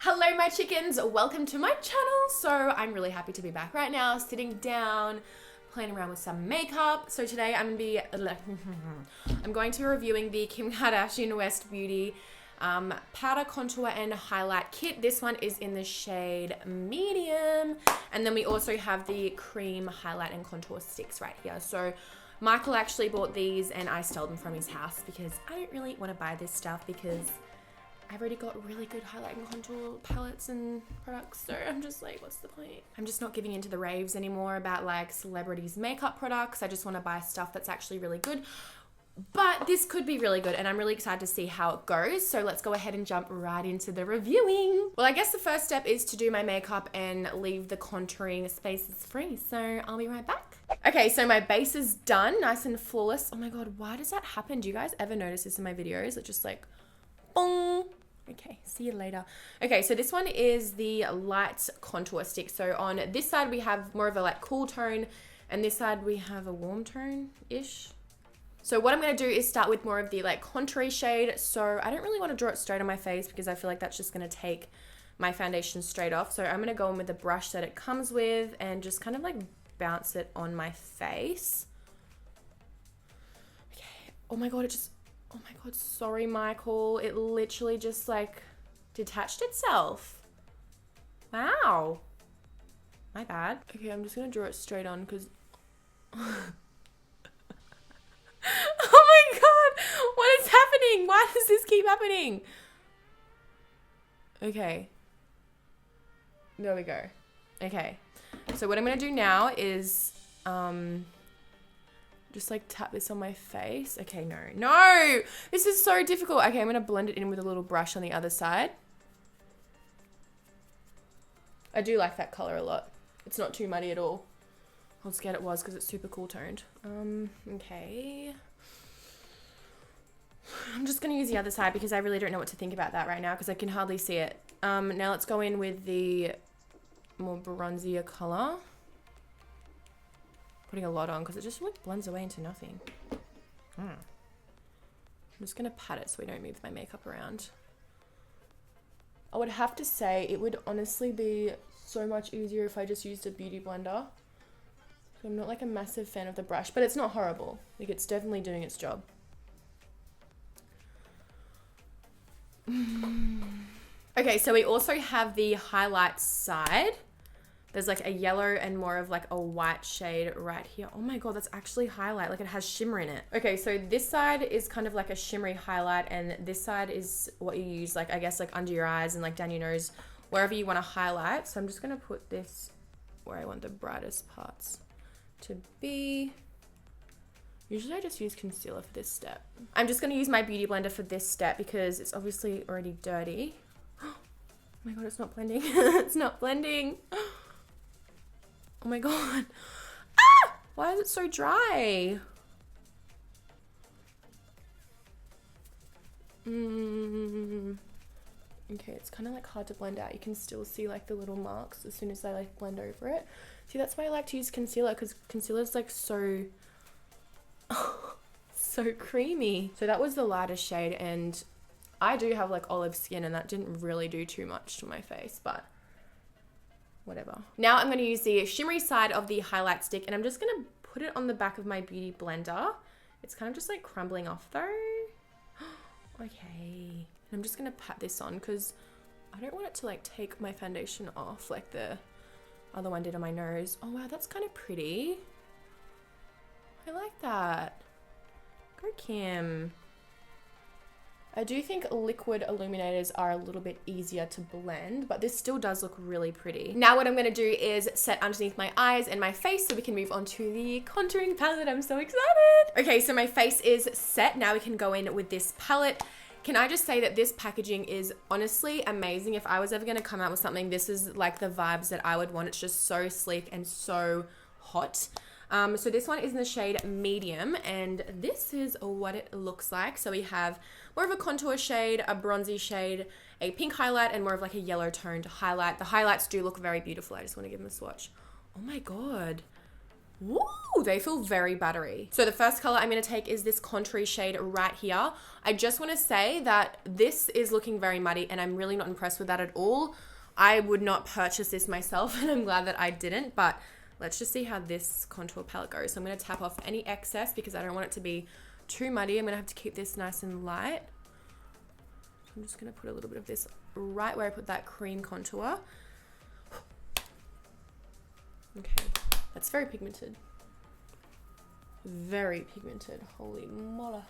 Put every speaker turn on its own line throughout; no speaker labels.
Hello my chickens, welcome to my channel. So I'm really happy to be back right now, sitting down, playing around with some makeup. So today I'm going to be reviewing the Kim Kardashian West Beauty powder contour and highlight kit. This one is in the shade medium, and then we also have the cream highlight and contour sticks right here. So Michael actually bought these and I stole them from his house because I don't really want to buy this stuff because I've already got really good highlight and contour palettes and products, so I'm just like, what's the point? I'm just not giving into the raves anymore about like celebrities' makeup products. I just want to buy stuff that's actually really good. But this could be really good and I'm really excited to see how it goes. So let's go ahead and jump right into the reviewing. Well, I guess the first step is to do my makeup and leave the contouring spaces free. So I'll be right back. Okay, so my base is done, nice and flawless. Oh my God, why does that happen? Do you guys ever notice this in my videos? It just like, boom. Okay, see you later. Okay, so this one is the light contour stick. So on this side we have more of a like cool tone, and this side we have a warm tone-ish. So what I'm going to do is start with more of the like contoury shade. So I don't really want to draw it straight on my face because I feel like that's just going to take my foundation straight off. So I'm going to go in with the brush that it comes with and just kind of like bounce it on my face. Okay, oh my God, oh my God, sorry, Michael. It literally just like detached itself. Wow. My bad. Okay, I'm just gonna draw it straight on because... Oh my God, what is happening? Why does this keep happening? Okay. There we go. Okay. So what I'm gonna do now is... just like tap this on my face. Okay, no, this is so difficult. Okay, I'm gonna blend it in with a little brush on the other side. I do like that color a lot. It's not too muddy at all. I was scared it was because it's super cool toned. Okay. I'm just gonna use the other side because I really don't know what to think about that right now because I can hardly see it. Now let's go in with the more bronzier color. Putting a lot on because it just like blends away into nothing. I'm just gonna pat it so we don't move my makeup around. I would have to say it would honestly be so much easier if I just used a beauty blender. So I'm not like a massive fan of the brush, but it's not horrible. Like it's definitely doing its job. Okay, so we also have the highlight side. There's like a yellow and more of like a white shade right here. Oh my God, that's actually highlight. Like it has shimmer in it. Okay, so this side is kind of like a shimmery highlight and this side is what you use like, I guess like under your eyes and like down your nose, wherever you want to highlight. So I'm just going to put this where I want the brightest parts to be. Usually I just use concealer for this step. I'm just going to use my beauty blender for this step because it's obviously already dirty. Oh my God, it's not blending. It's not blending. Oh my God. Ah! Why is it so dry? Okay, it's kind of like hard to blend out. You can still see like the little marks as soon as I like blend over it. See, that's why I like to use concealer because concealer is like so so creamy. So that was the lightest shade and I do have like olive skin and that didn't really do too much to my face, but whatever. Now I'm going to use the shimmery side of the highlight stick and I'm just going to put it on the back of my beauty blender. It's kind of just like crumbling off though. Okay. I'm just going to pat this on because I don't want it to like take my foundation off like the other one did on my nose. Oh wow, that's kind of pretty. I like that. Go Kim. I do think liquid illuminators are a little bit easier to blend, but this still does look really pretty. Now what I'm going to do is set underneath my eyes and my face so we can move on to the contouring palette. I'm so excited. Okay, so my face is set. Now we can go in with this palette. Can I just say that this packaging is honestly amazing. If I was ever going to come out with something, this is like the vibes that I would want. It's just so sleek and so hot. So this one is in the shade medium and this is what it looks like. So we have more of a contour shade, a bronzy shade, a pink highlight and more of like a yellow toned highlight. The highlights do look very beautiful. I just want to give them a swatch. Oh my God. Ooh, they feel very buttery. So the first color I'm going to take is this contour shade right here. I just want to say that this is looking very muddy and I'm really not impressed with that at all. I would not purchase this myself and I'm glad that I didn't, but let's just see how this contour palette goes. So I'm going to tap off any excess because I don't want it to be too muddy. I'm going to have to keep this nice and light. I'm just going to put a little bit of this right where I put that cream contour. Okay, that's very pigmented. Very pigmented. Holy mola.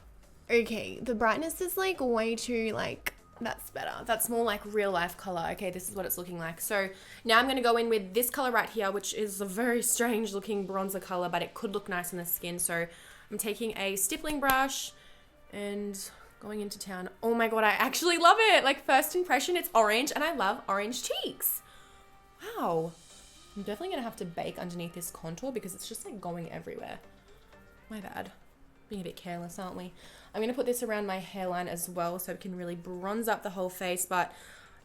Okay, the brightness is like way too like, that's better. That's more like real life color. Okay, this is what it's looking like. So now I'm going to go in with this color right here, which is a very strange looking bronzer color, but it could look nice on the skin. So I'm taking a stippling brush and going into town. Oh my God, I actually love it. Like first impression, it's orange and I love orange cheeks. Wow. I'm definitely going to have to bake underneath this contour because it's just like going everywhere. My bad. Being a bit careless, aren't we? I'm going to put this around my hairline as well so it can really bronze up the whole face. But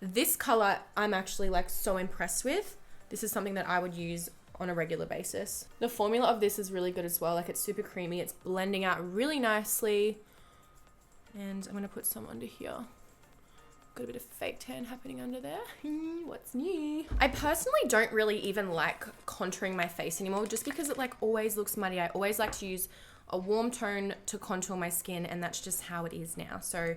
this color I'm actually like so impressed with. This is something that I would use on a regular basis. The formula of this is really good as well. Like it's super creamy. It's blending out really nicely. And I'm going to put some under here. Got a bit of fake tan happening under there. What's new? I personally don't really even like contouring my face anymore just because it like always looks muddy. I always like to use a warm tone to contour my skin and that's just how it is now. So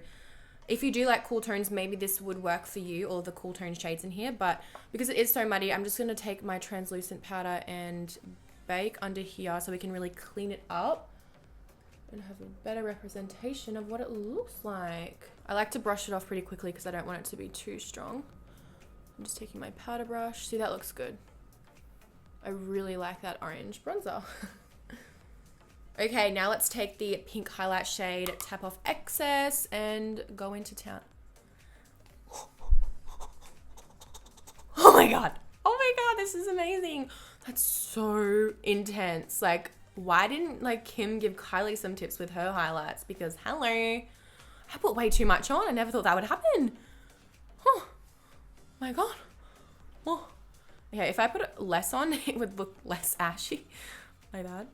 if you do like cool tones, maybe this would work for you, all the cool tone shades in here. But because it is so muddy, I'm just going to take my translucent powder and bake under here so we can really clean it up and have a better representation of what it looks like. I like to brush it off pretty quickly because I don't want it to be too strong. I'm just taking my powder brush. See, that looks good. I really like that orange bronzer. Okay, now let's take the pink highlight shade, tap off excess, and go into town. Oh my God. Oh my God, this is amazing. That's so intense. Like, why didn't like Kim give Kylie some tips with her highlights? Because hello, I put way too much on. I never thought that would happen. Oh my God. Oh. Okay, if I put less on, it would look less ashy. My bad.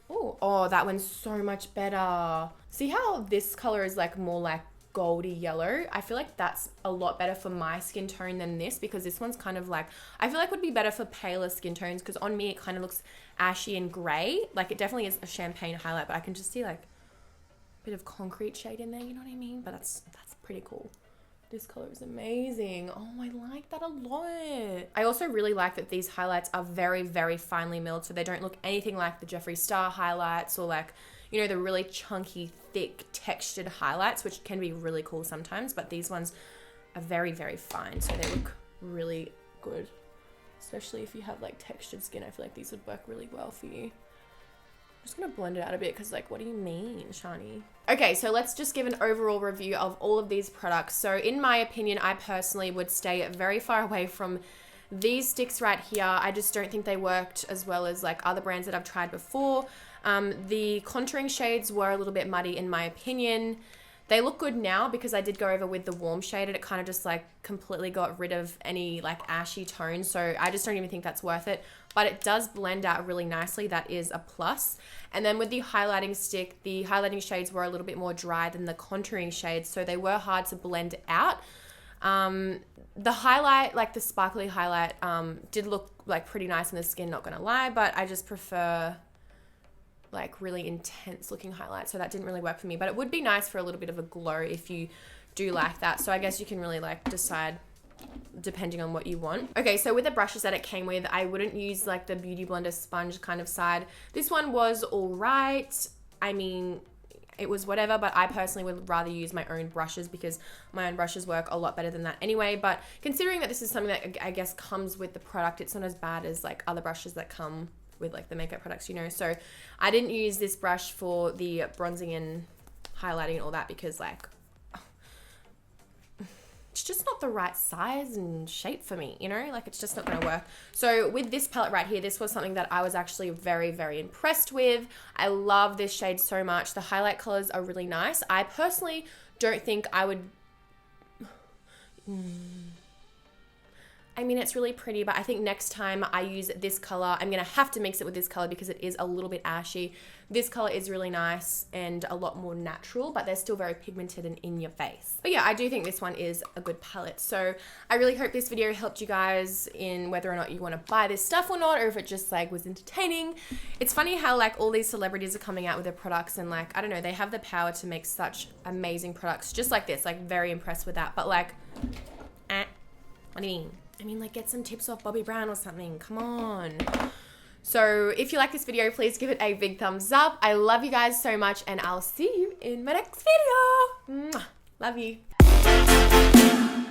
Oh, that one's so much better. See how this color is like more like goldy yellow? I feel like that's a lot better for my skin tone than this because this one's kind of like, I feel like would be better for paler skin tones because on me it kind of looks ashy and gray. Like it definitely is a champagne highlight, but I can just see like a bit of concrete shade in there, you know what I mean? But that's pretty cool. This color is amazing. Oh, I like that a lot. I also really like that these highlights are very, very finely milled. So they don't look anything like the Jeffree Star highlights or like, you know, the really chunky, thick, textured highlights, which can be really cool sometimes. But these ones are very, very fine. So they look really good. Especially if you have like textured skin. I feel like these would work really well for you. I'm just going to blend it out a bit because like, what do you mean, Shani? Okay, so let's just give an overall review of all of these products. So in my opinion, I personally would stay very far away from these sticks right here. I just don't think they worked as well as like other brands that I've tried before. The contouring shades were a little bit muddy in my opinion. They look good now because I did go over with the warm shade and it kind of just like completely got rid of any like ashy tones. So I just don't even think that's worth it. But it does blend out really nicely. That is a plus. And then with the highlighting stick, the highlighting shades were a little bit more dry than the contouring shades. So they were hard to blend out. The highlight, like the sparkly highlight, did look like pretty nice on the skin, not gonna lie. But I just prefer like really intense looking highlights, so that didn't really work for me, but it would be nice for a little bit of a glow if you do like that. So I guess you can really like decide depending on what you want. Okay, so with the brushes that it came with, I wouldn't use like the Beauty Blender sponge kind of side. This one was all right. I mean, it was whatever, but I personally would rather use my own brushes because my own brushes work a lot better than that anyway. But considering that this is something that I guess comes with the product, it's not as bad as like other brushes that come with like the makeup products, you know. So I didn't use this brush for the bronzing and highlighting and all that because like it's just not the right size and shape for me, you know, like it's just not gonna work. So with this palette right here, this was something that I was actually very, very impressed with. I love this shade so much. The highlight colors are really nice. I personally don't think I would I mean, it's really pretty, but I think next time I use this color, I'm going to have to mix it with this color because it is a little bit ashy. This color is really nice and a lot more natural, but they're still very pigmented and in your face. But yeah, I do think this one is a good palette. So I really hope this video helped you guys in whether or not you want to buy this stuff or not, or if it just like was entertaining. It's funny how like all these celebrities are coming out with their products and like, I don't know, they have the power to make such amazing products just like this. Like, very impressed with that. But like, what do you mean? I mean, like, get some tips off Bobbi Brown or something. Come on. So if you like this video, please give it a big thumbs up. I love you guys so much, and I'll see you in my next video. Mwah. Love you.